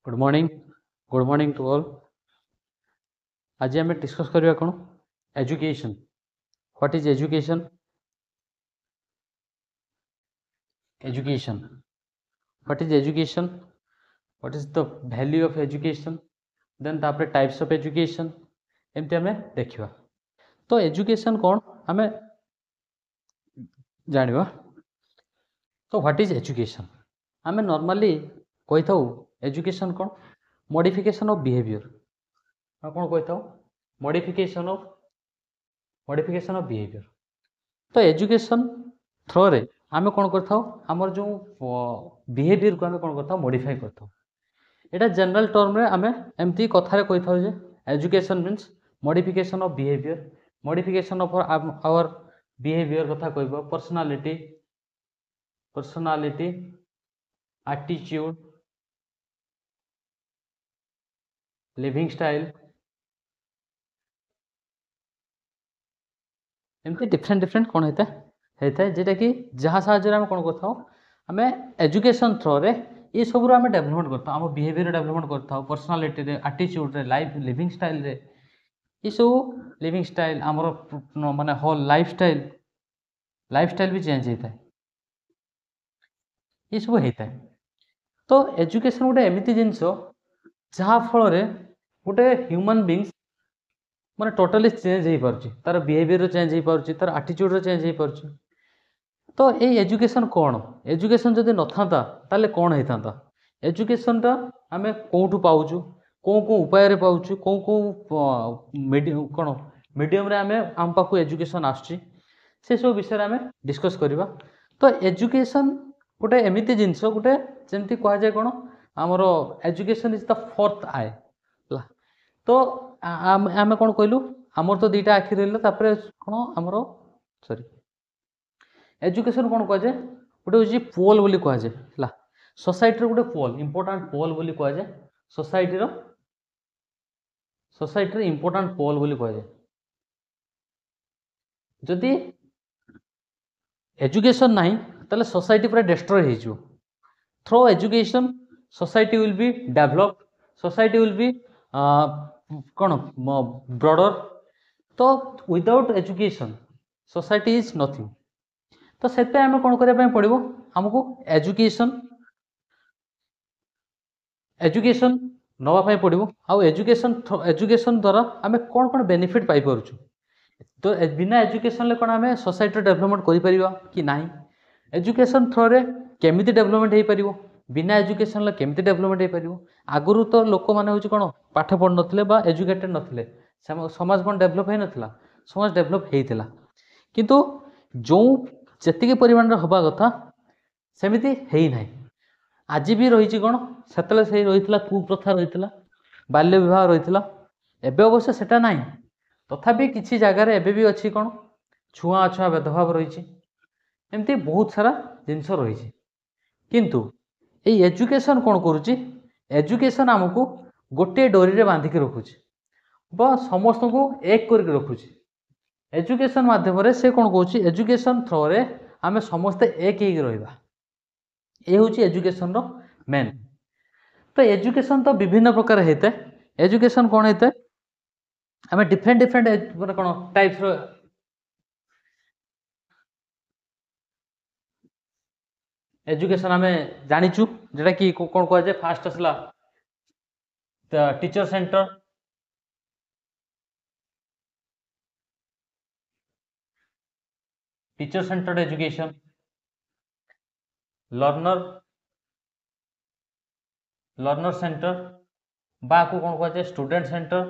Good morning to all. आज आम discuss करवा कौन education. What is education? Education what is education? What is the value of education? Then तापर types of education एमती आम देखा। तो एजुकेशन कौन आम जाना। तो व्हाट इज एजुकेशन? आम नॉर्मली कही था एजुकेशन कौन मॉडिफिकेशन ऑफ बिहेवियर। कौन कही था मॉडिफिकेशन ऑफ बिहेवियर। तो एजुकेशन थ्रो रे आम कौन कर जो बिहेवियर को आम कौन कर मॉडिफाई कर। एटा जनरल टर्म रे आम एमती कथार कही था education means modification of behaviour. Modification of our behaviour कथा कह पर्सनालिटी एटीट्यूड लिविंग स्टाइल एमती डिफरेंट कौन होता है जेटा कि जहाँ साहाଯ୍य आम कौन कर एजुकेशन थ्रो रे ये सब आम डेभलपमेंट करता आम बिहेवियर डेभलपमेंट करता पर्सनालिटी रे एटीट्यूड रे लाइफ लिविंग स्टाइल रे ये सब लिविंग स्टाइल आमर माने होल लाइफ स्टाइल भी चेंज होता है ये सब होता है। तो एजुकेशन गोटे एमती जिनस जहाँ फल गोटे ह्यूमन बीइंग्स माने टोटाली चेंज हो पार तार बिहेवियर चेंज हो पार तार एटीट्यूड चेंज हो पार। तो ये एजुकेशन कौन एजुकेशन जदि न था ताले कौन होता एजुकेशन आम कौटू पाचु कौ कौ उपाय पाचु कौ कौ कौन मीडियम रे आम पाक एजुकेशन आसुची से सब विषय आम डिस्कस करवा। तो एजुकेशन गोटे एमती जिनस गोटे जमती कह जाए कौन आमर एजुकेशन इज द फोर्थ आई। तो आम कौन कहलु आमर तो दुईटा आखि रहा कौन आमर सॉरी एजुकेशन कौन कह जाए गोटे हूँ पोल बोली कह जाए सोसाइटी गोटे पोल इंपोर्टाट पोल बोली कह जाए सोसाइटी इंपोर्टाट पोल बोली कह जाए। जदि एजुकेशन नहीं ताले सोसाइटी पूरा डिस्ट्रॉय हो through education society will be develop society will be कौन ब्रॉडर। तो without education society is nothing. तो से आम कौन करने पड़ो आमको एजुकेशन नापी पड़ो आउ एजुकेशन द्वारा आम कौन कौन बेनिफिट पाई पारुछु। तो बिना एजुकेशन कौन आम सोसाइटी डेवलपमेंट कि ना एजुकेशन थ्रो रे केमिति डेवलपमेंट हो पार बिना एजुकेशन केमिति डेवलपमेंट हो पार। आगुरी तो लोक मैंने हूँ कौन पाठ पढ़ नथिले बा एजुकेटेड नथिले समाज कौन डेवलप हो नाला समाज डेवलप होता किंतु जो जी परिमाण हवा कथा सेमिति है ना आज भी रही कौन से रही कुप्रथा रही बाल्य विवाह रही एवं अवश्य सेटा ना तथापि किसी जगार एबे भी अच्छी कौन छुआ अछुआ भेदभाव रही एमती बहुत सारा जिनस रही किंतु ये एजुकेशन कौन करुच्ची एजुकेशन आमको गोटे डोरी रे बांधिक रखुची बा समस्त को एक करके रखुची। एजुकेशन माध्यम से कौन कौन एजुकेशन थ्रो रे आम समस्ते एक रहा ये हूँ एजुकेशन रो मेन। तो एजुकेशन तो विभिन्न प्रकार होता है एजुकेशन कौन होता है आम डिफरेंट कौन टाइप्स रो एजुकेशन आम जाचु जोटा कि कौन कह जाए फास्ट आसला teacher centre education learner centre बा को कौन कह जाए स्टूडेंट सेंटर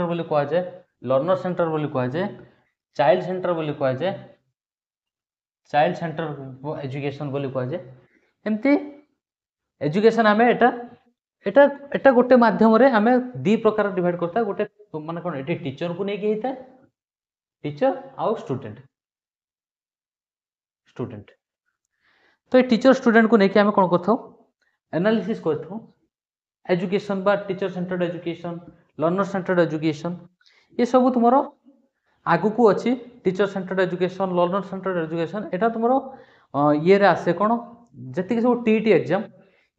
बोली कह जाए लर्नर सेंटर बोली कह जाए चाइल्ड सेंटर बोली कह जाए चाइल्ड सेंटर एजुकेशन बोली कह जाए एमती एजुकेशन आम एटा गोटे माध्यम आम दी प्रकार डिवाइड करता गोटे माने कौन ये टीचर को लेकिन होता है टीचर आउ स्टूडेंट तो ये टीचर स्टूडेंट को लेकिन आम कौन कर एनालिसिस कर एजुकेशन बा teacher centred education learner centred education ये सब तुम आगु को अच्छी teacher centred education learner centred education एटा तुम ये रे आसे कौन जी सब टीईटी एग्जाम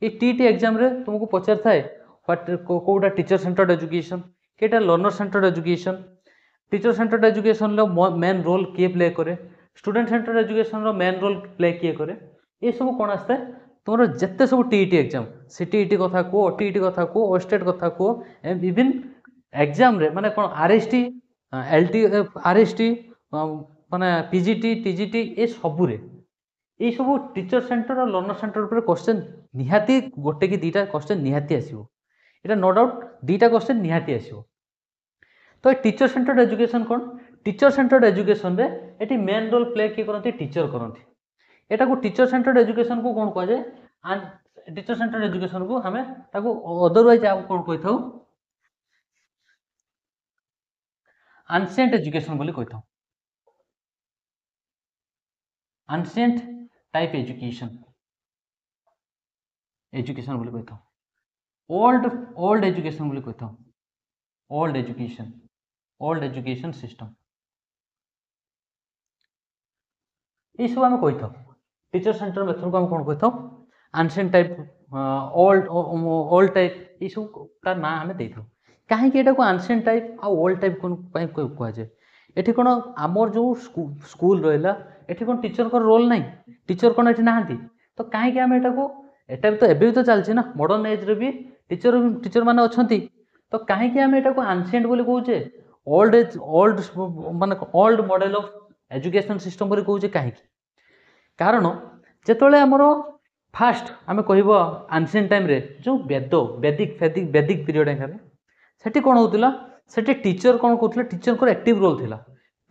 ये टीईटी एग्जाम रे तुमको पचार थाए कौटा टीचर सेंटर्ड एजुकेशन केटा learner centred education teacher centred education main role किए प्ले करे student centred education main role play किए करे ये सब कौन आसता है तुम जिते सब टीईटी एग्जाम सी टीईटी कथा कह टीईटी कथा कह ओस्टेट कथा कह इवन एग्जाम रे माने कौन आरएसटी एलटी आरएसटी माने पीजीटी टीजीटी ये सबुरे ये सब टीचर सेंटर और लर्नर सेंटर पर क्वेश्चन निहाती गोटे कि दुटा क्वेश्चन निहाती आसो ये नो डाउट दुटा क्वेश्चन निहाती आसो तो टीचर सेंटर्ड एजुकेशन कौन टीचर सेंटर्ड एजुकेशन रे एटी मेन रोल प्ले किए करती टीचर करती एटा को टीचर सेंटर्ड एजुकेशन को कौन कह जाए टीचर सेंटर्ड एजुकेशन को हमें अदरवाइज आप कौन कही था एंशिएंट एजुकेशन बोली कही था एंशिएंट टाइप एजुकेशन एजुकेशन बोली कही था ओल्ड एजुकेशन बोली कही था ओल्ड एजुकेशन सिस्टम ये सब आम कही था टीचर सेंटर मेथड को हम कौन कही था एंशिएंट टाइप ओल्ड टाइप ये सब तार ना आम दे कहीं एंशिएंट टाइप आ ओल्ड टाइप कौन कह जाए ये कौन आमर जो स्कूल रहा ये कौन टीचर का रोल ना टीचर कौन ये ना तो कहीं आम एटा भी तो एबे भी तो चलती ना मॉडर्न एज रे भी टीचर माने अच्छी तो कहीं आम एटा एंशिएंट बोली कहूचे ओल्ड माने old model of education system बोली कहूचे कहीं कारण जिते आमर फास्ट आम कह एंशिएंट टाइम रे जो वैदिक पीरियड सेठी कौन होता सेठी टीचर कौन कहते टीचर को एक्टिव रोल थिला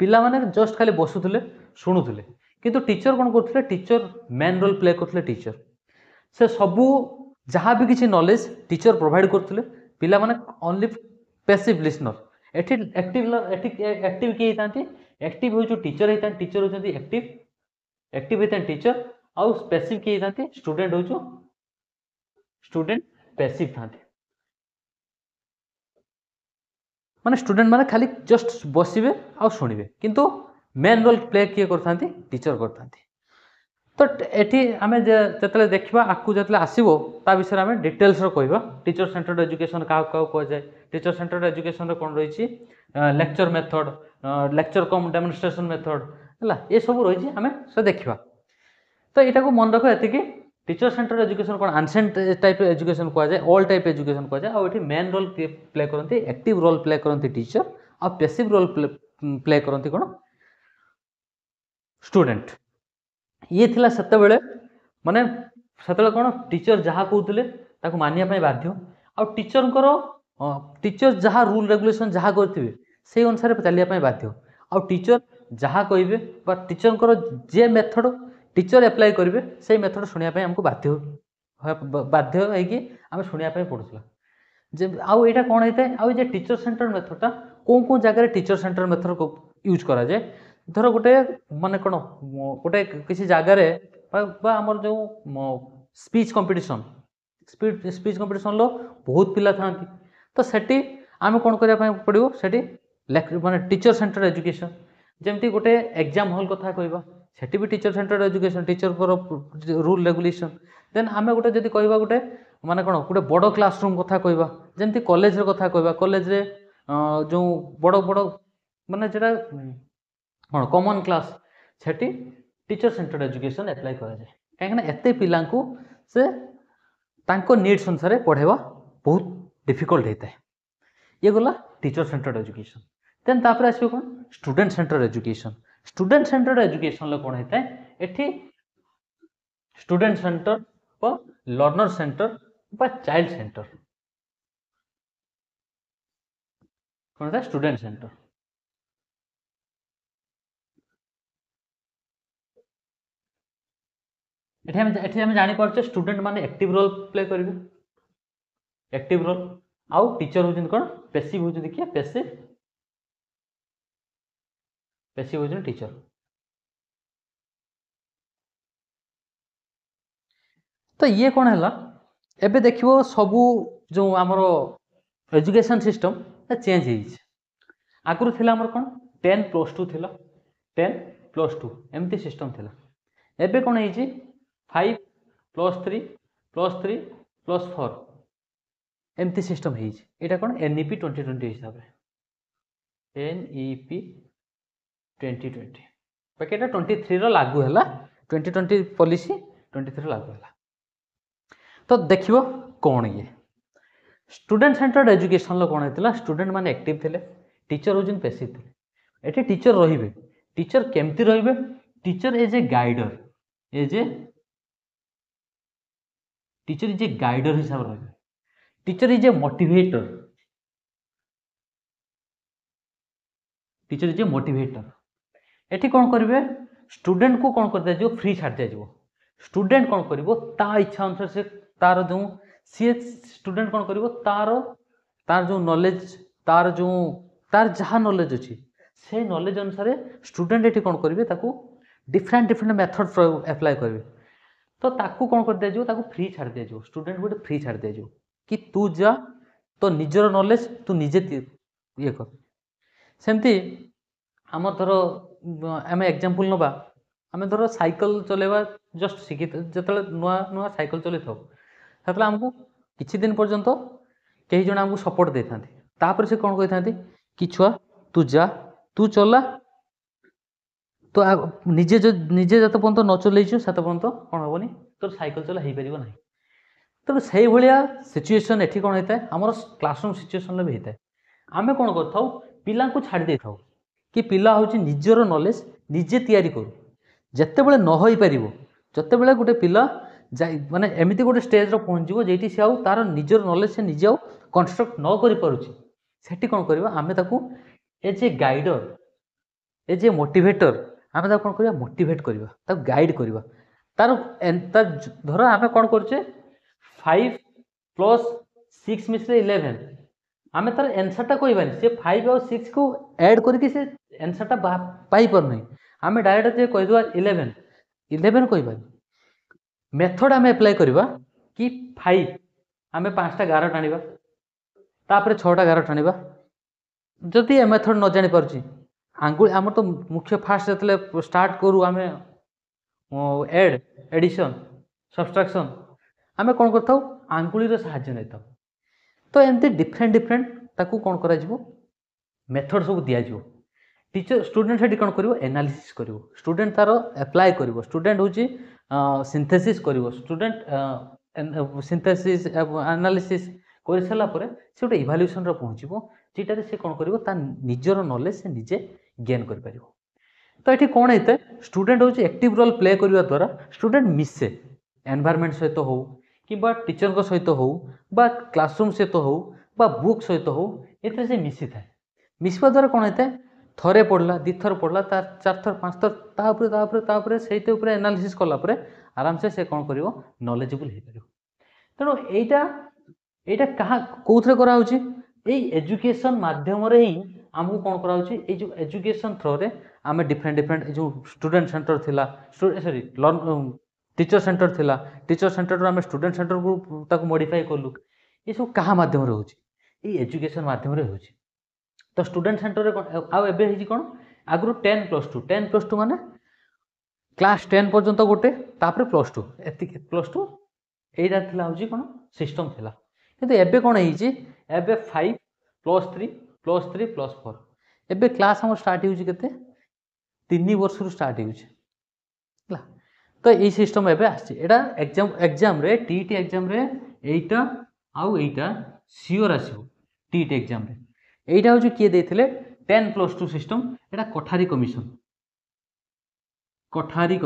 पिला माने जस्ट खाली बसुले शुणुले किंतु टीचर कौन करते टीचर मेन रोल प्ले करते टीचर से सबू जहाँ भी किसी नॉलेज टीचर प्रोवाइड करते पिला माने ओनली पैसिव लिसनर एठी एक्टिव किए होती एक्टिव हो टीचर होता टीचर होती एक्टिव होता टीचर आउ पैसिव किए होती स्टूडेंट हो स्टूडेंट पैसिव था माने स्टूडेंट माने खाली जस्ट बसवे आ शुणवे किंतु मेन रोल प्ले किए करथांती टीचर करथांती तो एठी आमे जतले देखिबा आकु जतले आसीबो ता विषय आमे डिटेल्स रो कहबा टीचर सेंटर्ड एजुकेशन का कह जाए टीचर सेंटर्ड एजुकेशन रे कोन रहिछि लेक्चर मेथड लेक्चर कम डेमोन्स्ट्रेशन मेथड हला ए सब रहिछि आमे से देखिबा तो एटा को मन रखो एति कि टीचर सेंटर्ड एजुकेशन कोन एंशिएंट टाइप एजुकेशन कह जाए ओल्ड टाइप एजुकेशन कह जाए आ एठी मेन रोल प्ले करंती एक्टिव रोल प्ले करंती टीचर आ पैसिव रोल प्ले करंती कोन स्टूडेंट ये थिला सेते बेले माने सेते कोन टीचर जहाँ कहते ताको मानिया पय बाध्य आ टीचर जहाँ रूल रेगुलेशन जहाँ करथिबे से अनुसार चलिया पय बाध्य आ टीचर जहाँ कहबे बा टीचर को जे मेथड टीचर अप्लाई करेंगे से मेथड शुणा हमको बाध्य है आम शुणा पड़ूला जे आउ यहाँ कौन होता है आउ टीचर सेंटर मेथडटा कौ जगह टीचर सेंटर मेथड को यूज करा जाए धर गोटे माने कौन गोटे किसी जगार आमर जो स्पीच कंपटीशन स्पीच कंपटीशन बहुत पिला था तो सेठी आम कौन करने पड़ो से माने टीचर सेंटर एजुकेशन जमती गोटे एग्जाम हॉल कथा कहबा सेठी भी टीचर सेंटर एजुकेशन टीचर को रूल रेगुलेशन देन आम गोटे जदि कहबा गोटे माने कौन गोटे बड़ क्लासरूम कथा कहबा जमती कॉलेज कथा कहबा कॉलेज रे जो बड़ बड़ माने जेटा कौन कॉमन क्लास सेठी टीचर सेंटर एजुकेशन अप्लाई करा जाए कहीं एते पिला से तांको नीड्स अनुसार पढ़ेवा बहुत डिफिकल्ट होता है ये गला टीचर सेंटर एजुकेशन देन तापर आसो कौन स्टूडेंट सेंटर एजुकेशन कौन होता है एठी स्टूडेंट सेंटर व लर्नर सेंटर व चाइल्ड सेंटर कौन होता है स्टूडेंट सेंटर एठी हम जानी पारछे स्टूडेंट माने एक्टिव रोल प्ले करिवे एक्टिव रोल आउ टीचर होजन कोन पैसिव होजन देखिए पैसिव होजन टीचर तो ये कौन है एबे देखिबो सबू जो हमरो एजुकेशन सिस्टम चेंज हो आगुरी थिला हमर कोन 10+2 थिला 10+2 एमती सिस्टम थिला एबे कौन है 5+3+3+4 एमती सिस्टम है यहाँ कौन NEP 2020 हिसाब से NEP 2020 बाकी एटा 23 रो लागू है 2020 पॉलिसी 23 लागू है। तो देखियो कौन ये स्टूडेंट सेंटर्ड एजुकेशन कौन होता स्टूडेंट माने एक्टिव थे टीचर हूँ पैसिव थे ये टीचर रे टीचर केमती रे teacher as a guider teacher is a guider हिसाब से रहे teacher is a motivator teacher is a motivator एठी कौन करेंगे स्टूडेंट को कौन कर दिया फ्री छाड़ दिया स्टूडेंट कौन कर इच्छा अनुसार से तार जो सी स्टूडेंट कौन कर तार जो नॉलेज तार जहाँ नॉलेज अच्छी से नॉलेज अनुसार स्टूडेंट ये कौन करेंगे डिफरेंट मेथड एप्लाई करेंगे तो ताकू कौन कर दिया फ्री छाड़ दिया स्टूडेंट गोटे फ्री छाड़ दिया कि तू जा तो निजर नॉलेज तू निजे ये कर सेमती आम धर आम एग्जांपल नवा आम धर साइकिल चलेवा जस्ट शिखी जो नुआ नुआ साइकिल चल था आमको किछि दिन पर्यंत कई जन आमको सपोर्ट दे था से कौन कही था कि छुआ तू जा तू चला तो निजे निजे जत पर्यंत न चलैछु सेत पर्यंत कौन हेनी तोर साइकिल चला हो पार ना तो से भाया सिचुएसन एठी कौन होता है आमर क्लासरूम सिचुएसन भी होता है आम कौन कर पिला को छाड़ दे था कि पिला हूँ निजर नॉलेज निजे तैयारी करू जिते बड़े न हो पार जिते बड़े गोटे पिला माने एमती गोटे स्टेज पहुँच जी सी तार निजर नॉलेज से निजे कंस्ट्रक्ट न कर पारुछि सेठी कौन करबा आमे ताकू as a guider as a motivator आमे ताकू कौन करबा मोटिवेट करबा ताकू गाइड करबा तार धर आमे कौन करछे 5+6 मिसले 11 आमे तार आंसर टा कहबानी से 5 और 6 को ऐड करके से आंसर टा पाई पर नहीं आमे डायरेक्ट जे कह दवा 11 कहबानी मेथड आमे अप्लाई करबा कि 5 आमे 5टा गार टाणीबा तापर 6टा गार टाणीबा जदि ए मेथड न जानि परछि आंगुल आम तो मुख्य फास्ट जतले स्टार्ट करू आमे एड एडिशन सब्सट्रैक्शन आमे कौन करथाउ आंगुली रो सहायता नेता तो एमती डिफरेंट ताकू कौन करा जिवो मेथड सब दिया जिवो टीचर स्टूडेंट से कौन करिवो एनालिसिस करिवो स्टूडेंट तार अप्लाई करिवो स्टूडेंट होची सिंथेसिस करिवो स्टूडेंट सिंथेसिस एनालिसिस कर सारा पर से गोटे इभाल्युएसन रो पहुँचो जेटारे से कौन करिवो ता निजर नॉलेज से निजे गेन कर पारिवो तो ये कौन होता है स्टूडेंट हूँ एक्टिव रोल प्ले करने द्वारा स्टूडेंट मिसे एनवायरनमेंट सहित हो कि टीचर सहित हो क्लासरूम सहित हो बुक सहित हो ये से मिसी था मिसवा द्वारा कौन होता है थरे पढ़ला दिथर पढ़ला 4 थर 5 थर तापर से एनालिसिस कलापर आराम से कौन कर नॉलेजेबल हो पार तेणु यहाँ कहाँ कौन कराऊँगी ये एजुकेशन मध्यम ही आमको कौन कराऊँगी ये जो एजुकेशन थ्रो रे आम डिफरेंट जो स्टूडेंट सेंटर थिला सॉरी टीचर सेंटर थिला टीचर सेंटर आम स्टूडेंट सेंटर को ताको मॉडिफाई कलु ये सब कहाँ माध्यम हो एजुकेशन माध्यम हो तो स्टूडेंट सेंटर आबे कौन आगु 10+2 10+2 माने क्लास 10 पर्यंत गोटे तापर +2 एति +2 एटा थिला होजी कोन सिस्टम थिला किंतु एबे कोन होईची एबे 5+3+3+4 एबे क्लास हम स्टार्ट होजी केते 3 वर्ष रु स्टार्ट होजी तो ये सिस्टम एबे आछि एटा एग्जाम रे टीटी एग्जाम रे एटा आउ एटा सियोर आसीबो टीटी एग्जाम रे एटा होजी किए देथिले 10+2 सिस्टम एटा कोठारी कमिशन कोठारी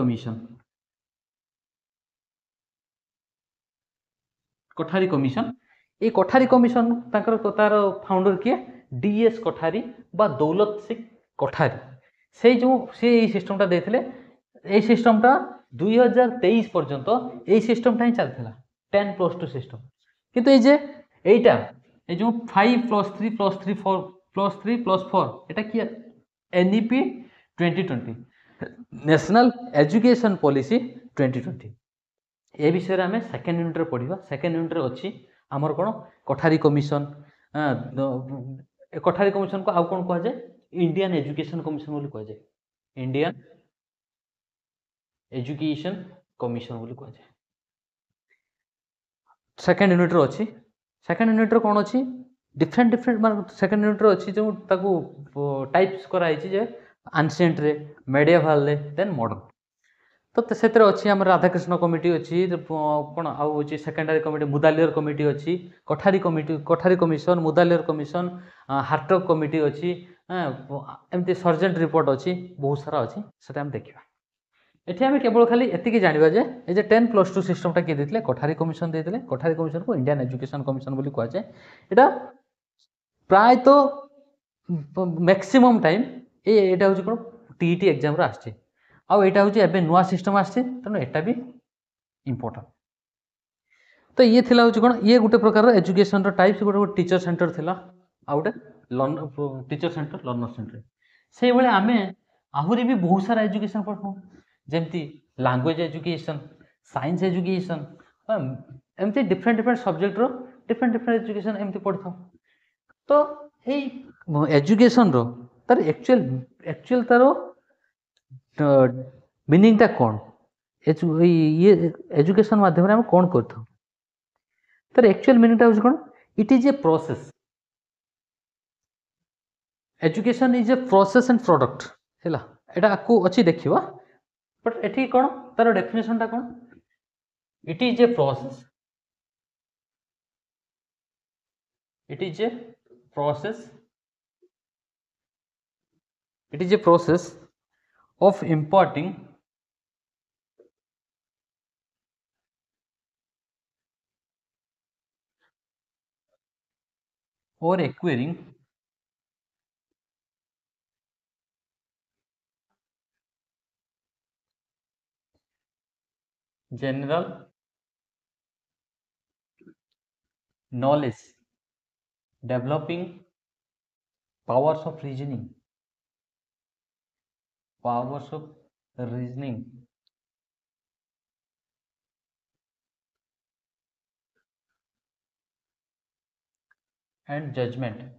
कमिशन ये कोठारी कमिशन ताकर तार फाउंडर किए डीएस कोठारी बा दौलत सिंह कोठारी से जो से सिस्टमटा देथिले ए सिस्टमटा 2023 पर्यंत यही सिस्टमटा ही चलता 10+2 सिस्टम किंतु एटा ये जो 5+3+3+4 एटा किया NEP 2020 नेशनल एजुकेशन पॉलिसी 2020 ए विषय में आम सेकेंड यूनिट पढ़ा सेकेंड यूनिट अच्छी आमर कौन कोठारी कमिशन को आउ कौन कह जाए इंडियन एजुकेशन कमिशन बोली कह जाए इंडियन एजुकेशन कमिशन बोली कह जाए। सेकेंड यूनिट रो अच्छी सेकेंड यूनिट रो कौन अच्छी डिफरेंट डिफरेंट मान सेकेंड यूनिट रो अच्छी जो ताकू टाइप्स कराई जे एंशिएंट रे मेडिएवल रे देन मॉडर्न। तो से अच्छी आम राधाकृष्ण कमिटी अच्छी कौन आउ सेकेंडरी कमिटी मुदालियर कमिटी अच्छी कठारी कमिशन मुदालियर कमिशन हार्टक कमिटी अच्छी एमती सर्जेंट रिपोर्ट अच्छी बहुत सारा अच्छी से देखा। एठी आम केवल खाली एतिकी जानिबा जे ए जे 10+2 सिस्टमटा किए देते कठारी कमिशन देते कठारी कमिशन को इंडियन एजुकेशन कमिशन बोली कह जाए। एटा प्राय तो मैक्सिमम टाइम एटा हूँ कौन टीईटी एग्जाम रे आछे आउ एटा हूँ एबे नुआ सिस्टम आछे तेणु एटा भी इम्पोर्टेंट। तो ये थिला हूँ कौन ये गोटे प्रकार एजुकेशन रो टाइप्स गोटे टीचर सेंटर थिला आ गोटे learner teacher centre learner centre से भाई आम आहरी भी बहुत सारा एजुकेशन पढ़ू जमती लैंग्वेज एजुकेशन साइंस एजुकेशन एमती डिफरेंट डिफरेंट सब्जेक्ट रो डिफरेंट डिफरेंट एजुकेशन एमती पढ़ता। तो ये एजुकेशन रो तार एक्चुअल तार मीनिंगटा कौन ये एजुकेशन माध्यम आम कौन कर तार एक्चुअल मीनिंगटा हूँ कौन it is a process education is a process and product है एटा को अच्छी देखिए बट एठी कौन तार डेफिनेशन टा कौन it is a process it is a process of imparting or acquiring general knowledge, developing powers of reasoning and judgment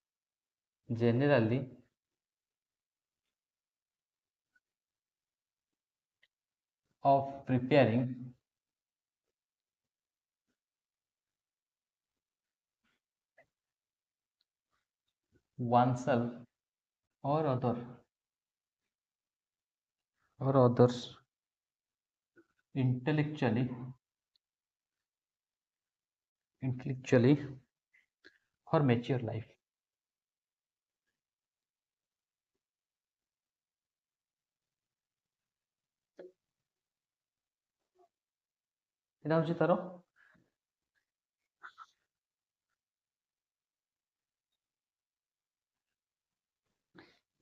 and generally of preparing oneself or others intellectually for mature life। এটা হচ্ছে তার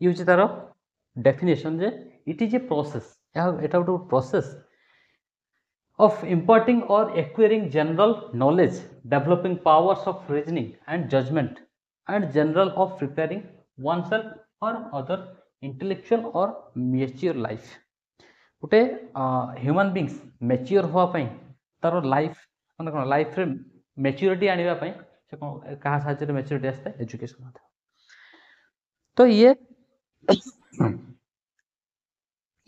ये हूँ तार definition J it is a process एटा गोटे process of imparting or acquiring general knowledge, developing powers of reasoning and judgment, and general of preparing oneself or other intellectual or mature life। गोटे human beings mature होगापी तार life मैंने कौन life रे maturity आने से कौन क्या साहय मैच्योरिटी आसता है एजुकेशन। तो ये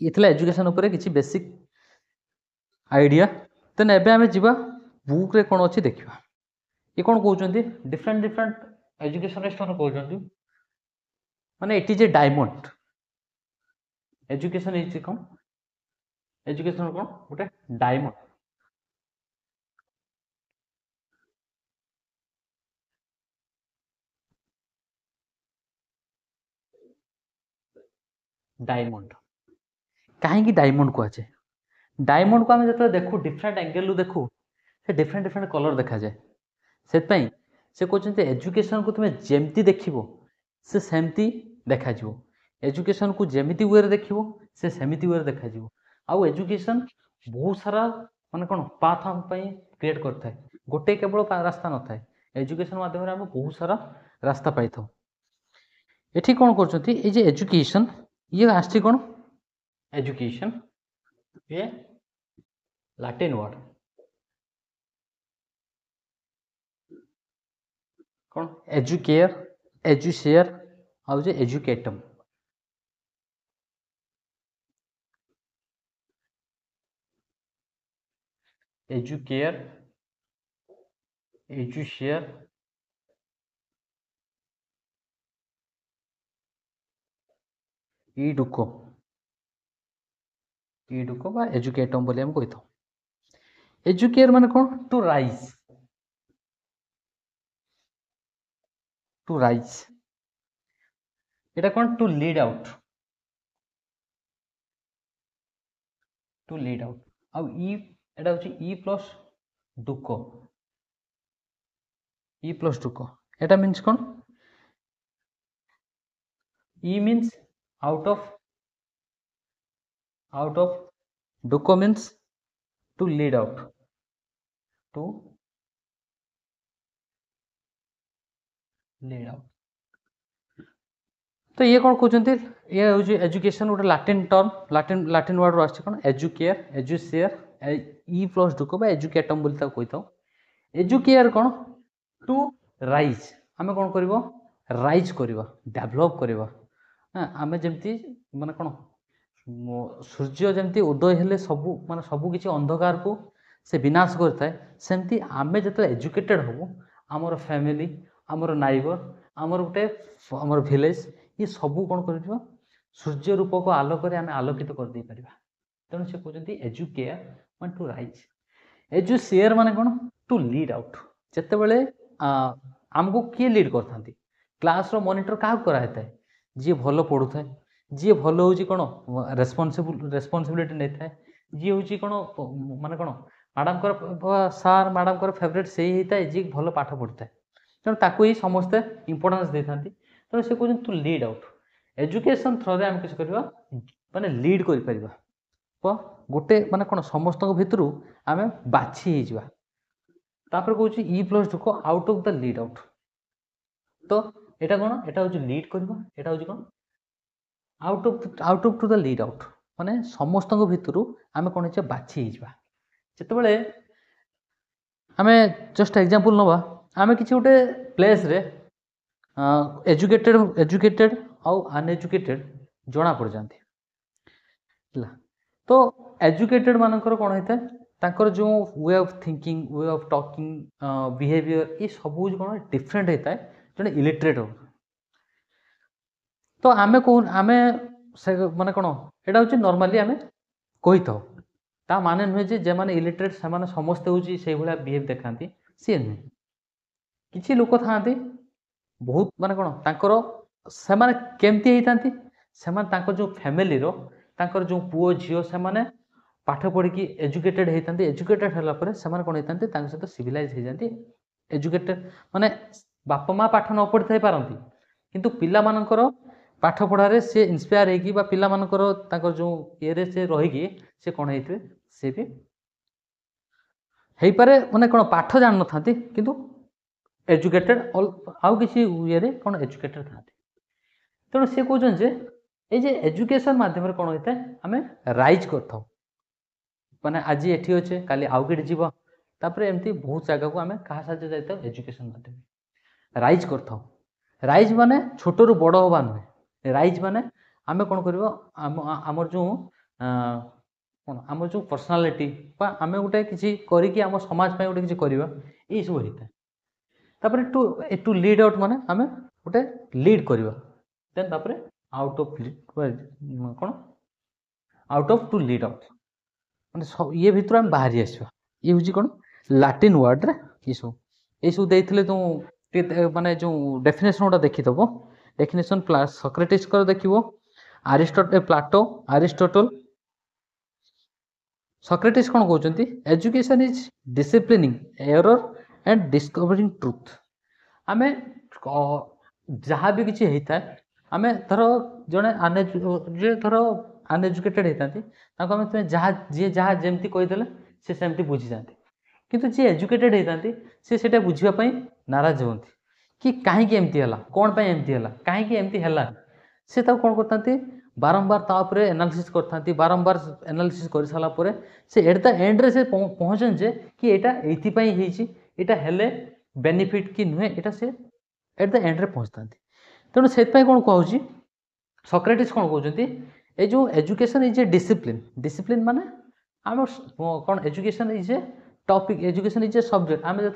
एजुकेशन उपरे किसी बेसिक आइडिया तेन एबे आमे जीवा बुक रे कौन अच्छी देखा ये कौन कहते डिफरेंट डिफरेंट एजुकेशनिस्ट मैंने कहते माने it is A diamond education is कौन एजुकेशन कौन गोटे डायमंड डायमंड कहीं डायमंड कहुए डायमंड को आम जो देखू डिफरेंट एंगल रु देखू से डिफरेंट डिफरेंट कलर देखा जाए से कहते एजुकेशन को तुम्हें जमती देख से सेमती देखा एजुकेशन को जमीती वे देख से सेमती वे देखा आउ एजुकेशन बहुत सारा माने कौन पाथ हम क्रिएट करता है गोटे केवल रास्ता न था एजुकेशन माध्यम आम बहुत सारा रास्ता पाई था। ये कौन कर एजुकेशन ये आस कौन एजुकेशन ये लैटिन वर्ड कौन एजुकेयर एजुशेयर आउ जे एजुकेटम एजुकेयर एजुशेयर इडुको इडुको बा एजुकेटम बोली हम कही था एजुकेयर माने कौन टू राइज এটা কোন টু লিড আউট ଆଉ ଇ এটা হচ্ছে ই প্লস ডুকো এটা মিন্স কোন E means out of duco means to lead out तो ये कौन कहते ये हूँ एजुकेशन गोटे लाटिन टर्म लाटिन वर्ड रू आस एजुकेयर एजुसेयर इ प्लस डुको एजुकेटम बोली कही था एजुकेयर कौन टू राइज आम कौन कर राइज करवा डेभलप करवा आम जमती माने कौन सूर्य जमती उदय हेले सबू माने सबू किसी अंधकार को से विनाश करता है सेमती आम जो एजुकेटेड हबू आमर फैमिली आमर नाइबर आमर गोटे आमर विलेज ये सबू कौन कर सूर्य रूप को आलोक आम आलोकित कर दे पारिबा तेणु से कहते एजुकेयर मान टू राइज एजुसेयर माने कौन टू लीड आउट जिते बड़े आमको किए लीड करता क्लास रो मॉनिटर क्या कराए था जी भल पढ़ू था जी भल हूँ कौन रेस्पॉन्सिबिलिटी नहीं था जी हूँ कौन माने कौन मैडम सार मैडम फेवरेट से ही होता है जी भल पाठ पढ़ी था तेणु ताकू ही समस्ते इंपोर्टेंस दे था तेणु से कहते to lead out education through आम किसी करवा माने लीड कर गोटे माने कौन समस्त भितर आम बाछी तापर कौन E plus duco out of the lead out तो एटा कौन एटा हूँ लीड करवा एटा हूँ कौन out of to the lead out माने समस्त भितर आम कौन है बाछी जिते आम जस्ट एग्जांपल नवा आम किसी गोटे प्लेस रे एजुकेटेड आउ अनएजुकेटेड जना पड़ जाती तो एजुकेटेड मानकर कौन होता है तांकर जो way of thinking way of talking behaviour ये सब कौन डिफरेंट होता है जड़े इलिटरेट हो तो आम कौन आम माने कौन यहाँ हूँ नॉर्मली आम कही था ता माने नुहे जे मैंने इलिटरेट से समस्ते हूँ से भाया बिहेव देखा सी नुहे किसी लोक था बहुत माने कौन तांकर से केमती होता जो फैमिली रो तांकर जो पुओ झील से पाठ पढ़ी एजुकेटेड होता एजुकेटेड है कौन होता सहित सिविलाइज हो जाती एजुकेटेड माने बापा माँ पाठ न पढ़ी थी पारती किंतु पिला मानकर पाठ पढ़ारे से इन्स्पायर होगी पिला मानकर जो ये से रहीकि से कौन होते सी भी हो पारे माने कौन पाठ जान न था किंतु एजुकेटेड आउ किसी ये कौन एजुकेटेड था तेणु सी कहते ये एजुकेशन मध्यम कौन होता है आम राइज कर माने आज एठी अच्छे काली आउ कि जीव तापर एमती बहुत जगह को आम क्या साथ जाता एजुकेशन मध्यम राइज कर राइज माने छोट रु बड़ हवा नुहे राइज माने आम कौन कर आमर जो कौन आम जो पर्सनालीटी आम गोटे किसी करी आम समाज गोटे किसी करवा ये सब होता है तापर टू लीड आउट माने आम गोटे लीड करवा देन तापर आउट ऑफ कौन out of to lead out माने ये भितर आम बाहरी आसवा ये हूँ कौन लाटिन वर्ड रे ये सब देते तो माने जो डेफिनेशन गोटा देखीदब डेफिनेशन सक्रेटिस देखिए प्लाटो अरिस्टोटल सक्रेटिस कौन कहते education is disciplining error and discovering truth आम जहाँ भी किसी होता है आम धर जड़े धर अनएजुकेटेड होता आम तुम्हें जहाँ जी जहाँ जमती कहीदे सी सेमती बुझी जाती किंतु जी एजुकेटेड होता सी बुझापी नाराज होती कि कहीं एमती है कौन पर एमती है कहीं एमती है सी कौन करते बारंबार तापर एनालिसिस करते बारंबार एनालिसिस कर सारापर से एट द एंड रे से पहुँचन जे कि यहाँ ये बेनिफिट कि नुहे यहाँ से एट द एंड रे पहुँचता तेणु से कौन कहूँ सक्रेटिस कौन कहते ये जो education is A discipline discipline माने आम कौन education is A topic education is a subject आम जो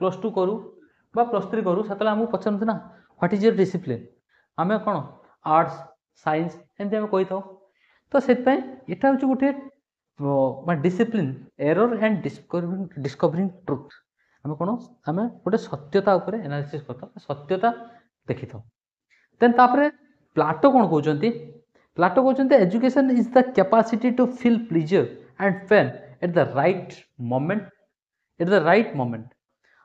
+2 करूँ +3 करूँ से आमको पचारते ना व्हाट इज योर डिसिप्लिन आम कौन आर्ट्स साइंस एमती आम कही था तो से यहाँ हूँ गोटे discipline error and discovering truth आम कौन आम गोटे सत्यता उपर एनालिसिस करता सत्यता देखी था देन तापर प्लाटो कौन कहते प्लाटो कहते education is the capacity to feel pleasure and pain at the right moment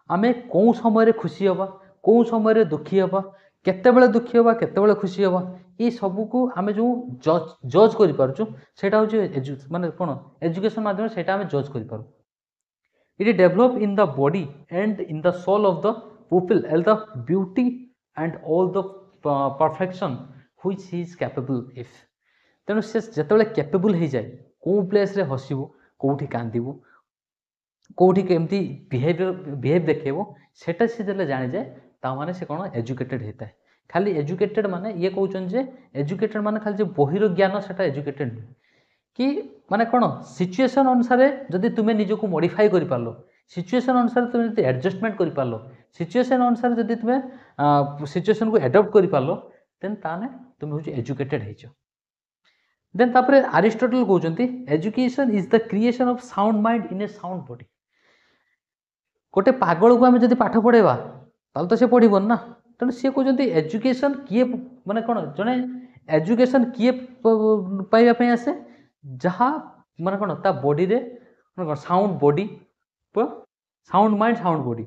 आम कौ समय खुशी हवा कौ समय दुखी हवा केतेबेले दुखी हवा केतेबेले खुशी हवा ये सब को आम जो जज कर माने कौन एजुकेशन माध्यम से आम जज कर it develop in the body and in the soul of the people all the beauty and all the perfection which he is capable if तेणु से जिते कैपेबल हो जाए कौ प्लेस रे हसबू कौटी कांदू कौटी केमती बिहेव देखेबो सेटा से जब जानी जाए ताने से कौन एजुकेटेड होता है खाली एजुकेटेड माने ये कहते जे एजुकेटेड माने खाली जो बहिर ज्ञान से एजुकेटेड नुह कि माने कौन सिचुएशन अनुसार जदि तुम्हें निजक मॉडिफाई कर पार्लो सिचुएशन अनुसार तुम जो एडजस्टमेंट कर पार्लो सिचुएशन अनुसार जदि तुम्हें सिचुएशन को एडप्ट कर पार्लो देन ताने तुम हूँ एजुकेटेड हो देन तापर अरिस्टोटल कहते education is the creation of sound mind in A sound body गोटे पागल को आम जब पाठ पढ़ेबा ताल तो से पढ़न ना तेणु सी कहते एजुकेशन किए माने कौन जड़े एजुकेशन किए पाइबापी आसे जहाँ माने कौन ता बॉडी रे कौन sound body sound mind sound body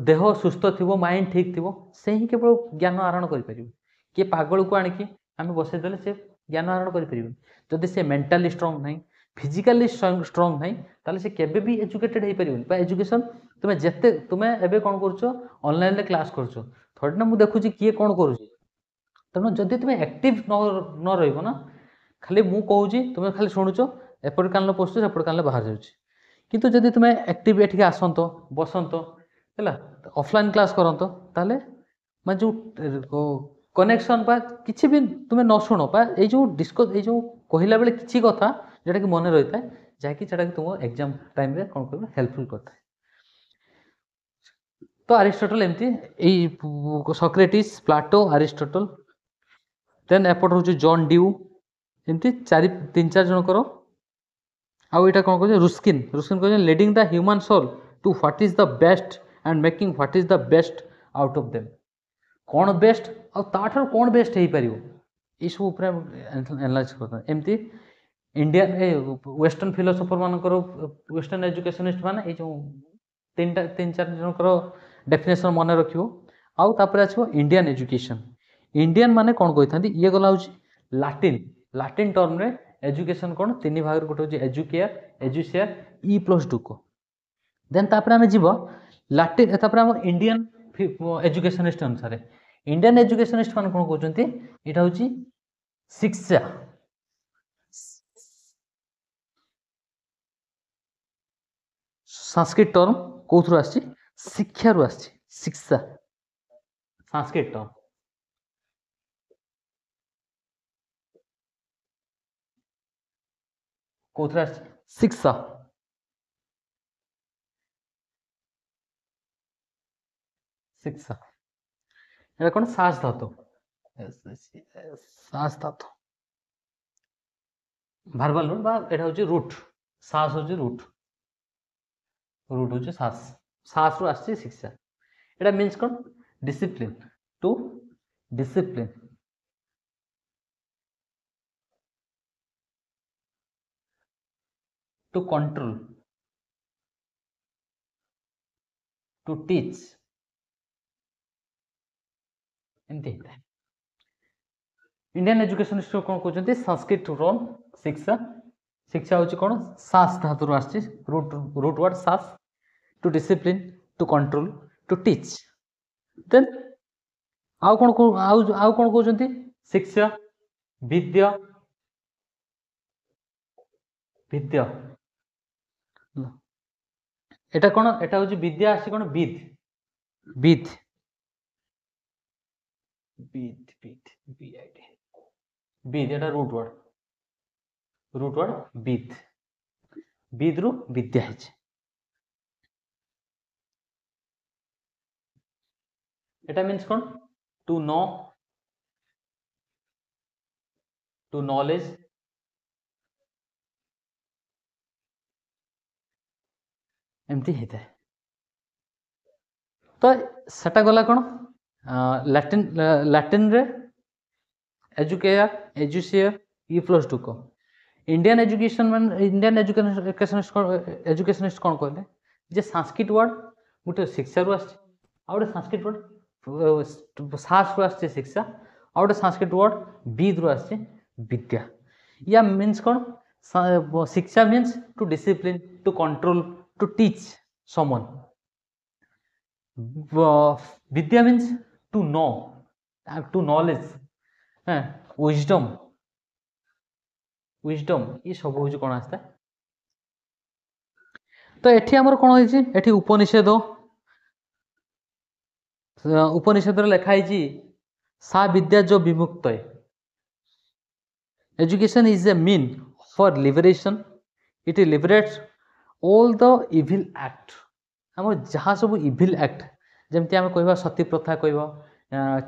देह सुस्थ थी माइंड ठीक थी से ही केवल ज्ञान आहरण कर किए पागल को आणिकी आम बसईदे से ज्ञान आहरण कर जदि से मेंटाली स्ट्रांग नहीं फिजिकाली स्ट्रांग नहीं ताले से केबे भी एजुकेटेड हो पार एजुकेशन तुम्हें जिते तुम्हें एबे कौन कर ऑनलाइन क्लास कर थोड़ी ना मुझे देखुची किए कौन कर तेणु जदि तुम्हें एक्टिव न रही ना खाली मु कहूँ तुम्हें खाली शुणुच एपट कान पशुच सेपट कान बाहर जाऊँच किंतु जदि तुम्हें एक्टिव एठिक आसत बसत है ऑफलाइन क्लास करत ताले मैं जो कनेक्शन पा किसी भी तुम्हें न शुण पा ये जो डिस्कस ये जो कहला बेले किसी कथा जोटा कि मन रही है जहाँकि तुम एग्जाम टाइम रे कौन कर हेल्पफुल करता है तो अरिस्टोटल एमती सक्रेटिस प्लाटो अरिस्टोटल देन एपट हूँ जॉन ड्यू एमती 3-4 जनकर आउ यहाँ कौन कह रुस्किन कह leading the human soul to what is the best and making what is the best out of them कौन बेस्ट आउटार कौन बेस्ट हो पार ये सब एनालाइज करता एमती इंडियन वेस्टर्न फिलोसोफर मानकर वेस्टर्न एजुकेशनिस्ट माने जो 3-4 जनकर डेफिनेशन मन रखियो आउ तापर आछो इंडियन एजुकेशन इंडियन माने कौन कही था ये गला हूँ लाटिन टर्म रे एजुकेशन कौन 3 भाग गोटे हूँ एजुकेयर एजुसेयर E+2 देन तापर आम जीव लाटिन तापर आम इंडियन एजुकेशनिस्ट अनुसार इंडियन एजुकेशनिस्ट मान कौन कहते यहाँ हूँ शिक्षा संस्कृत टर्म कौथु आसी शिक्षा रु आसी शिक्षा संस्कृत टर्म कौथु आसी शिक्षा शिक्षा ये कौन सास धातु सास धातु भारबाल रूट यहाँ हूँ रूट सास हूँ रूट रूट हूँ सास सास रु आसी शिक्षा यहाँ मीन्स कौन discipline to discipline to control to teach एमती होता है इंडियन एजुकेशन कौन कहते संस्कृत टर्म शिक्षा शिक्षा हूँ कौन सास धातु आसी रूट वर्ड सास to discipline to control to teach then आउ कौन कहते शिक्षा विद्या विद्या एटा कौन एटा हूँ विद्या आसी कौन with बीथ बीथ बीथ BID बीथ Etah root word बीथ बीथ रु विद्या है एटा मीन्स कौन टू नो टू नॉलेज एमती होता है तो सेटा गला कौन लैटिन रे एजुकेयर एजुसियर ई प्लस टू को इंडियन एजुकेशनिस्ट कौन कहले जे संस्कृत वर्ड गोटे शिक्षा रु आछे आ गोटे संस्कृत वर्ड सास रु आछे शिक्षा आ गोटे संस्कृत वर्ड विद रु आछे विद्या या मीन्स कौन शिक्षा means to discipline to control to teach someone विद्या means to know to knowledge wisdom ये सब हूँ कौन आसता तो एठी आमर कौन होइछि एठी उपनिषद लिखाई सा विद्या जो विमुक्त है education is A mean for liberation it liberates all the evil act आम जहाँ सब इविल एक्ट जमती आम कह सती प्रथा कह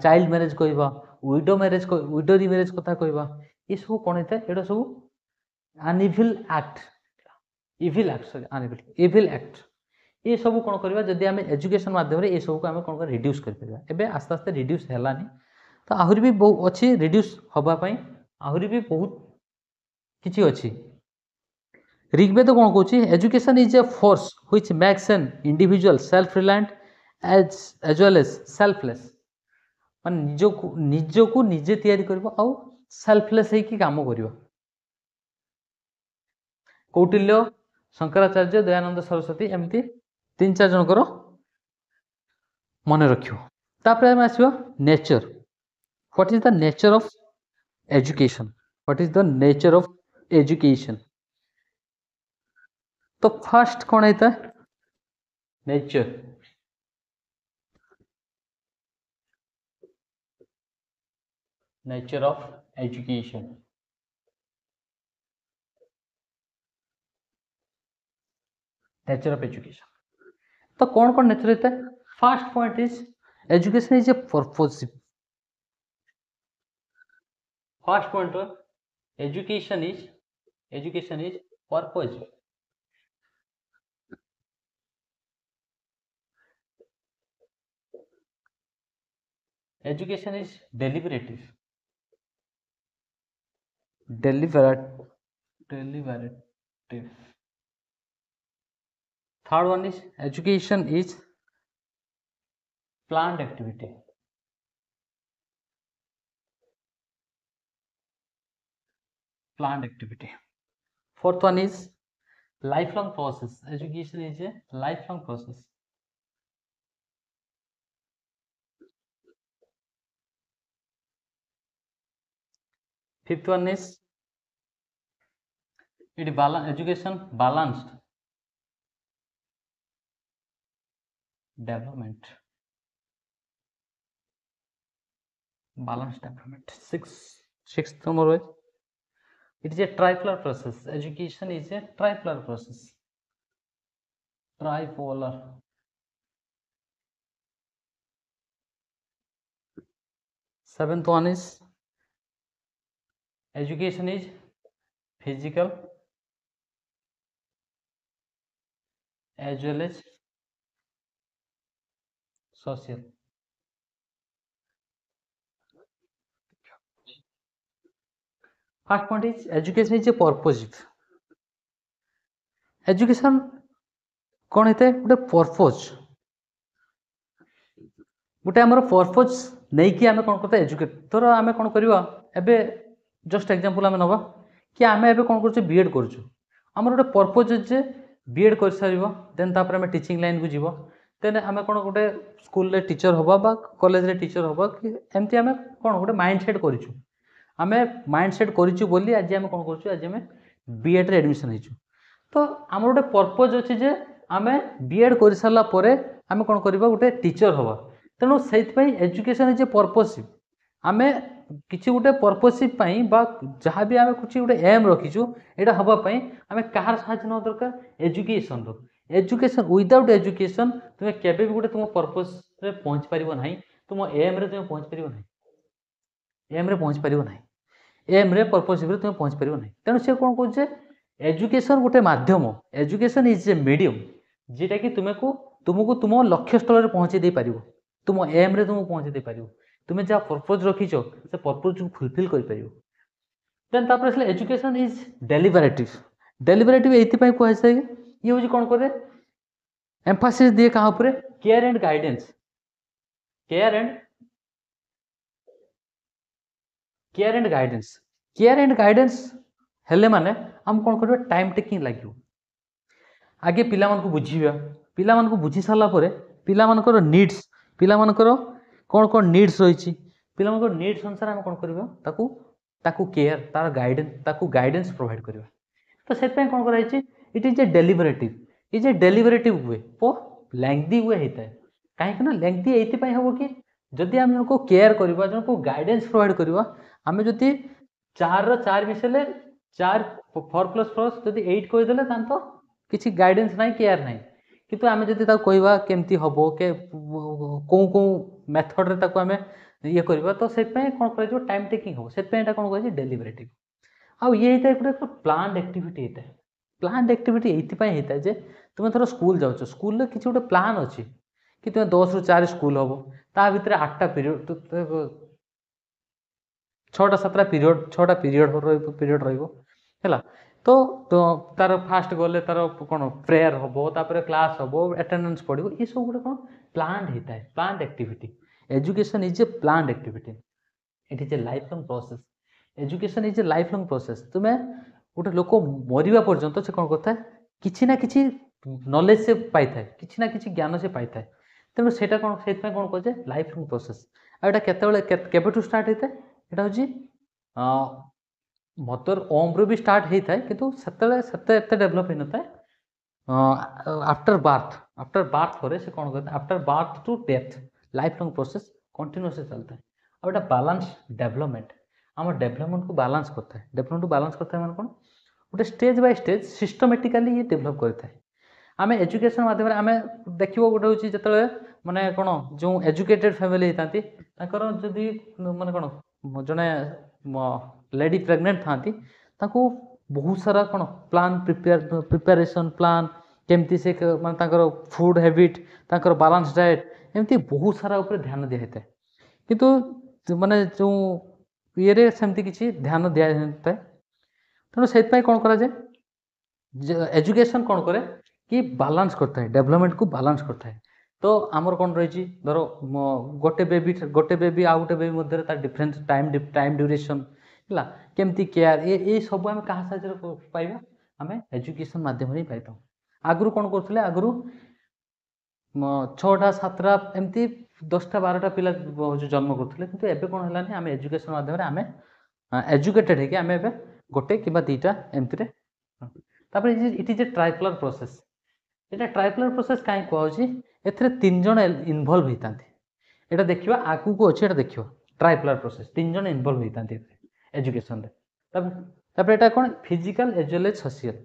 चाइल्ड मैरेज कह विडोरी मैरेज कथा कह ये सब कौन होता है ये सब अनइविल एक्ट इविल एक्ट ये सब कौन करवा जदि आम एजुकेशन माध्यम ये सब को आम कौन कर रिड्यूस कर आस्ते आस्ते रिड्यूस हैलानी तो आहरी भी बहुत अच्छी रिड्यूस हवापाई आहरी भी बहुत किसी अच्छी ऋग्वेद कौन कौन education is a force which makes an individual self reliant as well as selfless मान निजको निजे तैयारी करबो आउ सेल्फलेस है कि काम करबो कौटिल्य शंकराचार्य दयानंद सरस्वती एमती 3-4 जनकर मन रखियो तापर हम आसीबो nature what is the nature of education तो फर्स्ट कौन है नेचर ऑफ एजुकेशन तो कौन कौन नेचर होता है first point is education is A purposive first point education is purposive education is deliberative third one is education is planned activity fourth one is lifelong process education is a lifelong process fifth one is education balanced development sixth number is it is a tripolar process education is a tripolar process seventh one is education is physical as well as social first point is education is a purposive education कौन होता है गोटे purpose गोटे आमर purpose नहीं कि आम कौन करते एजुकेट धर आम कौन करवा एबे जस्ट एग्जांपल आम नवा कि आम एबे कौन कर बीएड करूँ आमर गोटे पर्पज जे बीएड कर सार देन तापर आम टीचिंग लाइन को जीव देन आम कौन गोटे स्कूल रे टीचर हवा बा कॉलेज रे टीचर हवा कि एमती आम कौन गोटे माइंड सेट करूँ आम माइंड सेट करूँ बोली आज आम कौन करूँ आज आम बीएड रे एडमिशन हो तो आम गोटे पर्पज अच्छे जे आम बीएड कर सारा आम कौन करवा गोटे टीचर हवा तेणु से एजुकेशन इज ए पर्पसिव आम किसी गोटे पर्पसिव जहाँ भी आम कुछ गोटे एम रखीचु यहाँ हाँपाई आम कहार साहय ना दरकार एजुकेशन एजुकेशन विदाउट एजुकेशन तुम्हें केवे भी गोटे तुम पर्पस रे पहुँच पार ना तुम एम रे तुम पहुँच पार ना एम रे पहुँच पार ना एम रे पर्पसिव तुम पहुँच पार ना तेणु से कौन कहे एजुकेशन गोटे माध्यम education is a medium zeta कि तुमको तुम लक्ष्य स्थल में पहुँचे दे पार तुम एम रे तुमको पहुँचे दे पार तुम्हें जहाँ पर्पज रखीच से पर्पज को फुलफिल कर एजुकेशन इज डेलिबरेटिव ये कहुए ये हूँ कौन करे एम्फासिस दिए क्या ऊपर care and guidance care and guidance हेले माने हम कौन करबा टाइम टेकिंग लगे आगे पिला को बुझीबा पिला को बुझी सारा पिला नीड्स पिला कौन कौन नीड्स रही पिला नीड्स अनुसार आम कौन करवा केयर तार गाइडेंस प्रोवाइड करवा तो से कौन कराई it is a deliberative way lengthy way होता है कहीं लेंथी ये हम कि जदि आम जन को केयर करवा जन को गाइडेंस प्रोवाइड करवा आम जदि 4 मिसेले 4 4+4 जदि 8 कहीदेले तो किसी गाइडेंस ना केयर ना किंतु आम जदि कहवा केमती हम के कौ मेथड रे आम ये करवा तो से कौन कर टाइम टेकिंग हम से कौन कह डेलिबरेटिव आउ ये होता है प्लान्ड एक्टिविटी होता है प्लान्ड एक्टिविटी ये होता है तुम थोड़ा स्कूल जाओ स्कूल किसी गोटे प्लान अच्छी कि तुम्हें 10 ରୁ 4 स्कूल हम ता भितर 8टा पीरियड 6टा 7टा पीरियड रहा तो तार फास्ट गले तार कौन प्रेयर हम तापर क्लास हम अटेंडेंस पड़ो ये सब गोटे कौन प्लान्ड होता है planned activity education is A planned activity it is a life long process education is a life long process तुम्हें गोटे लोक मरवा पर्यंत से कौन करता है किसी ना किसी नॉलेज से पाई था किसी ना किसी ज्ञान से पाई था तेणु से कौन से कौन कहे लाइफ लॉन्ग प्रोसेस केबेठू स्टार्ट होता है यहाँ हूँ मदर ओम रू भी स्टार्ट होता है किंतु से डेभलप होता है आफ्टर बार्थ पर से कौन करता है after birth to death life long process continuously चलता है और गोटे बालांस डेभलपमेंट आम डेभलपमेंट को बालांस करता है मैंने कौन गोटे स्टेज बाय स्टेज सिस्टमेटिकाली ये डेभलप करता है आम एजुकेशन माध्यम आम देखो गोटे हूँ जो माने कौन जो एजुकेटेड फैमिली होता जदि माने कौन जड़े लेडी प्रेग्नेंट था बहुत सारा कौन प्लान प्रिपेरेसन प्लान केमती से माने फूड हैबिट बालांस डाएट एमती बहुत सारा ऊपर ध्यान दिया होता है किंतु माने जो ये सेमती किसी ध्यान दिया जाता है तेणु से कौन कराए एजुकेशन कौन करे कि बालांस करता है डेवलपमेंट को बालांस करता है तो आमर कौन रही धर गोटे बेबी आउ गोटे बेबी मध्य डिफरेन्स टाइम ड्यूरेशन है केमती केयर ये सब आम क्या साहय पाइबा आम एजुकेशन माध्यम ही पाई आगु कौन करें आगु 6टा 7टा एमती 10टा 12टा पिला जन्म करुले किंतु एबे कौन है आम एजुकेशन माध्यम आम एजुकेटेड है आम ए गोटे कि 2टा एमती इट इज ए ट्राइपुलर प्रोसेस ये ट्राइपुलर प्रोसेस कहीं कहुच्छी ए 3 जन इनवल्व होता है देखा आगू को अच्छे देखिए ट्राइपुलर प्रोसेस 3 जन इनवल्व होता है एजुकेशन ये कौन physical as well as social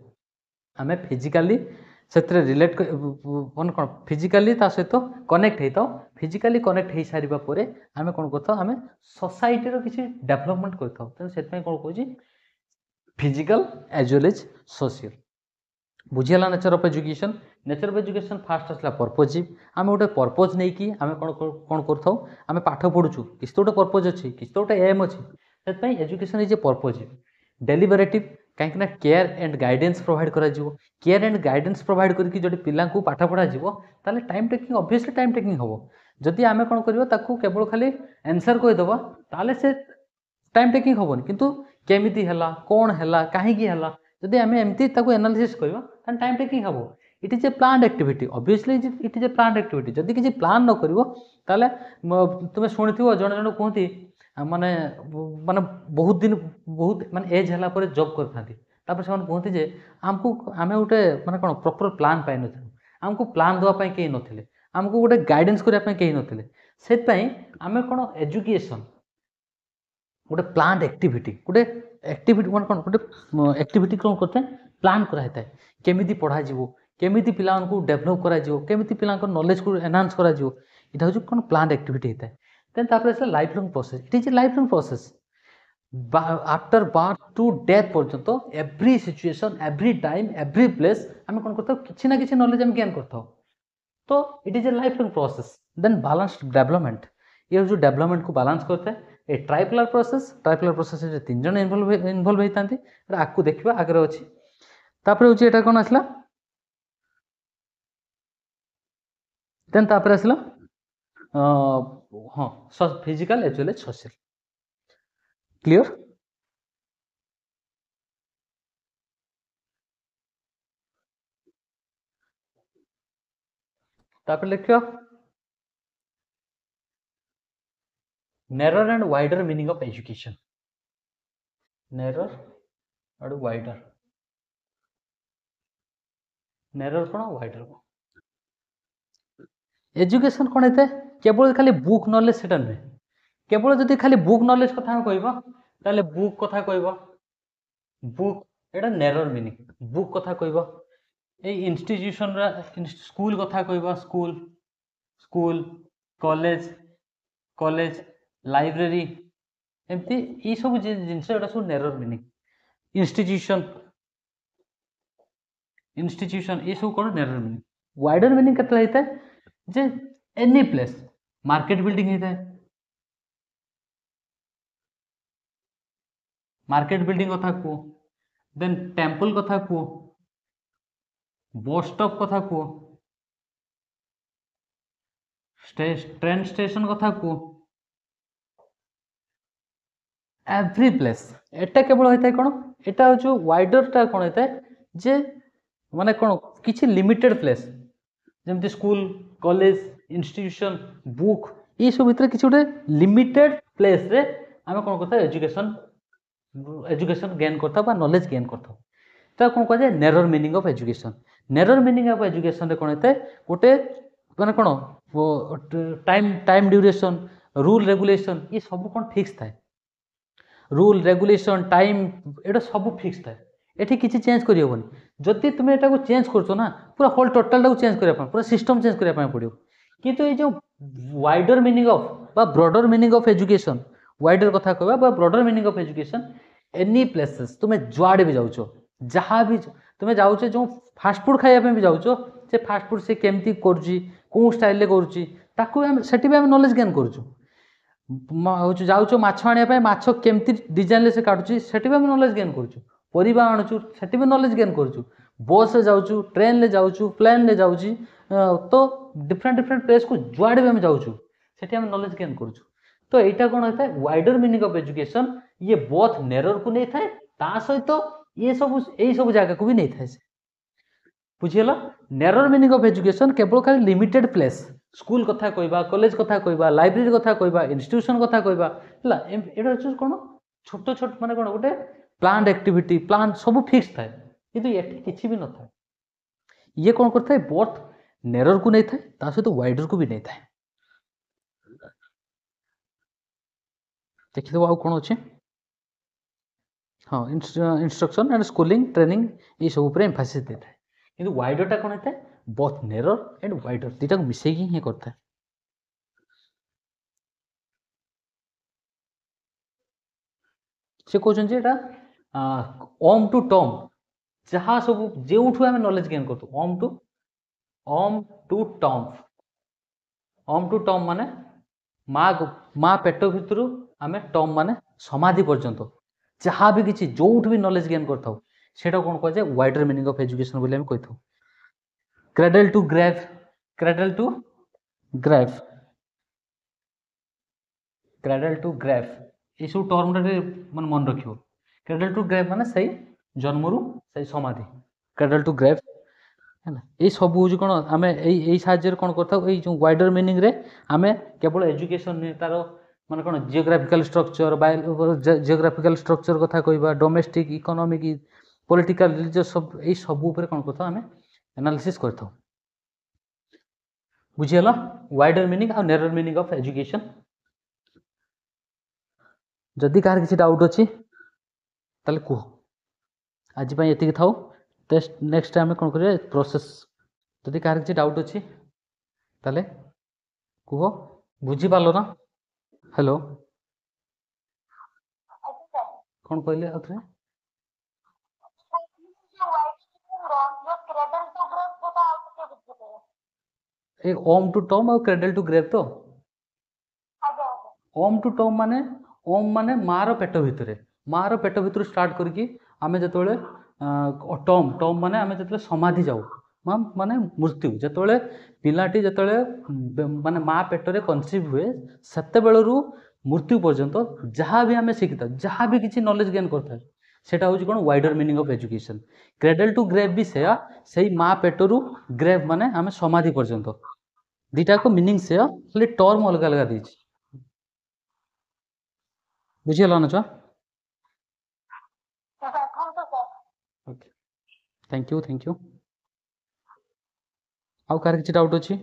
आम फिजिकाली से रिलेट कौन फिजिकाली सहित कनेक्ट होता फिजिकाली कनेक्ट हो सारा पर आम कौन करता आम सोसाइटी किसी डेभलपमेंट करता तेणु से कौन कहूँ physical as well as social बुझीगला नेचर ऑफ एजुकेशन फास्ट आसला पर्पजिव आम गोटे पर्पज नहीं कि आम कौन कर पाठ पढ़ुचु किसी तो गोटे पर्पज अच्छी किसी तो गोटे एम अच्छी से education is A purposive deliberative कहीं केयर एंड गाइडेंस प्रोवाइड करा केयर एंड गाइडेंस प्रोवाइड करके जो पिला पाठ पढ़ा ताले time taking obviously time taking हम जदि आम कौन करवा केवल खाली आंसर कहीदेवा ताले से टाइम टेकिंग हेनी किंतु केमिति हला कौन है कहीं जदि आम एमती एनालिसिस करवा टाइम टेकिंग हम it is A planned activity obviously it is A planned activity जदि किसी प्लान न कर तुम्हें शुणी जड़े जन कहती माने माने बहुत दिन बहुत माने एज है जॉब करते कहते जे आमको आम गोटे माने कौन प्रॉपर प्लान पाई न आमको प्लान देवाई कहीं नथिले आमको गोटे गाइडेंस करने कहीं नथिले से आम कौन एजुकेशन गोटे प्लांट एक्टिविटी गोटे एक्टिविटी मान कौन गोटे एक्टिविटी कौन करते हैं प्लान कराई था केमी पढ़ा केमी पिला डेभलप करमी पिला नॉलेज को एनहांस कर यहाँ हूँ कौन प्लांट एक्टिविटी होता है देन तापर life long process it is a life long process after birth to death पर्यंत every situation every time every place आम कौन करता किसी ना कि नॉलेज आम गेन करता तो it is a life long process then balanced development ये जो डेवलपमेंट को बैलेंस करता है ए ट्राइपुलर प्रोसेस तीन जन इनवॉल्व होता है आपको देखा आगे अच्छी तापर हूँ यहाँ कौन आसला देन तापर आसला हाँ physical as well as social clear तापर लिखियो narrow and wider meaning of education narrow and wider narrow कौन wider एजुकेशन कौन होता है केवल खाली बुक नॉलेज सेटा नुहे केवल जदि खाली बुक नॉलेज कथा कहबा ताले बुक कथा कहबा बुक एटा नैरो मीनिंग बुक कथा कहबा ए इंस्टीट्यूशन स्कूल कथा कहबा school school college college library एमती ये सब जिनस एटा सब नैरो मीनिंग इंस्टीट्यूशन इंस्टीट्यूशन ये सब कौन नैरो मीनिंग वाइडर मीनिंग केतला होता है जे एनी प्लेस मार्केट बिल्डिंग होता है मार्केट बिल्डिंग कथा कहो देन टेम्पल कथा कहो बस स्टॉप कथा कहो ट्रेन स्टेशन कथा कहो एव्री प्लेस एटा केवल होता है कौन एटा जो वाइडरटा कौन होता है जे माने कौन किसी लिमिटेड प्लेस जमती स्कूल कॉलेज इंस्टीट्यूशन बुक ये सब भीतर किसी गोटे लिमिटेड प्लेस रे आम कौन करता एजुकेशन एजुकेशन गेन करता नॉलेज गेन करता तो कौन कह जाए narrow meaning of education narrow meaning of education रे कौन होता है गोटे माने कौन time time duration rule regulation ये सब कौन फिक्स थाए रूल रेगुलेशन टाइम एटा सब फिक्स थाए एठी किसी चेंज करि होबनी जदि तुम एटा को चेंज करछो ना पूरा होल टोटल टा को चेंज करिया पूरा सिस्टम चेंज करिया पड़ियो किंतु ये जो वाइडर मीनिंग ऑफ बा broader meaning of education wider कथा कहबा बा broader meaning of education any places तुम जुआड़े भी जाउछो जहाँ भी तुम जाउछो जो फास्ट फूड खाइया पे भी जाउछो से फास्ट फूड से केमती करछि को स्टाइल रे करछि ताकू हम सेठी भी हम नॉलेज गेन करछु जाउछो माछ आनिया पे माछ केमती डिजाइन से काटुछि सेठी भी हम नॉलेज गेन करछु परिबा आणुछु सेठी भी नॉलेज गेन करछु बस रे जाउछु ट्रेन ले जाउछु प्लेन ले जाउछि तो डिफरेंट डिफरेंट प्लेस को जुआड़े भी हम जाउछु सेठी हम नॉलेज गेन करछु तो एटा कोन होता है वाइडर मीनिंग ऑफ एजुकेशन ये बोथ नैरो को नहीं थाए ता सहित ये सब जगह को भी नहीं थाए बुझीगला नैरो मीनिंग ऑफ एजुकेशन केवल खाली लिमिटेड प्लेस स्कूल कथा कहबा कॉलेज कथा कहबा लाइब्रेरी कथा कहबा इंस्टीट्यूशन कथा कहबा हला एटा कोन छोट छोट माने कोन गोटे प्लांट एक्टिविटी प्लांट सब फिक्स थाए किंतु एठी किछि भी न थाए ये कोन करथाय बोथ नैरो को नहीं थाए ता सहित वाइडर को भी नहीं थाए देखिए आउ कौन अच्छे हाँ इंस्ट्रक्शन एंड स्कूलिंग ट्रेनिंग ये सब एम्फासिस देता है किंतु वाइडरटा कौन होता है बोथ नैरो एंड वाइडर दुटा को मिसेकी ही करता है से कहते हैं ओम टू टॉम जहाँ सब जो आम नॉलेज गेन करतु ओम टू टॉम माने माँ पेट भितर आम टॉम माने समाधि पर्यंत जहाँ भी किसी जो भी नॉलेज गेन करता सेटा कौन कह जाए वाइडर मीनिंग ऑफ एजुकेशन बोली हम कही cradle to grave cradle to grave cradle to grave ये सब टर्म मान मन रखियो क्रेडल टू ग्रेव माने सही जन्मरू सही समाधि क्रेडल टू ग्रेव है ना ये सब हूँ कौन आम यही साहाଯ୍य कौन कर जो वाइडर मीनिंग रे आम केवल एजुकेशन नहीं तार माने कौन जियोग्राफिकल स्ट्रक्चर जियोग्राफिकल स्ट्रक्चर कथा कहबा डोमेस्टिक इकोनॉमिक पॉलिटिकल रिलीजियस सब यही सब ऊपर कौन करता आम एनालिसिस करता बुझीगला वाइडर मीनिंग और नैरोर मीनिंग ऑफ एजुकेशन। जदि कार किसी डाउट अच्छी ताले कह आज ये थाउ नेक्स्ट टाइम कौन करिए प्रोसेस जदि कार किसी डाउट अच्छी ताले कह बुझी पार्ल ना हेलो कौन कहले आउथरे ए ओम टू टॉम और क्रेडल टू ग्रेव तो ओम टू टॉम माने ओम माने मार पेट भितर मार पेट भितर स्टार्ट करके आमे जतोले टॉम टॉम माने आमे जतोले समाधि जाऊ माने मृत्यु जतोले पिलाटी जतोले माने माँ पेटरे कनसीव हुए सेते बेलरू मृत्यु पर्यंत जहाँ भी आमे शिखिता जहाँ भी किसी नॉलेज गेन करता सेटा होची कोन wider meaning of education. Cradle to grave भी से माँ पेटरू ग्रेव माने आमे समाधि पर्यंत दीटा को मीनिंग से खाली टर्म अलग अलग दीची बुझीगला ना छुआ ओके थैंक यू आउ कार किसी डाउट अच्छी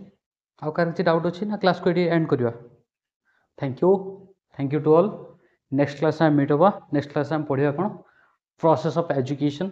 आउ कार किसी डाउट अच्छी ना क्लास को ये एंड करवा thank you to all next class में मीट होगा नेक्स्ट क्लास में पढ़िया कौन प्रोसेस ऑफ एजुकेशन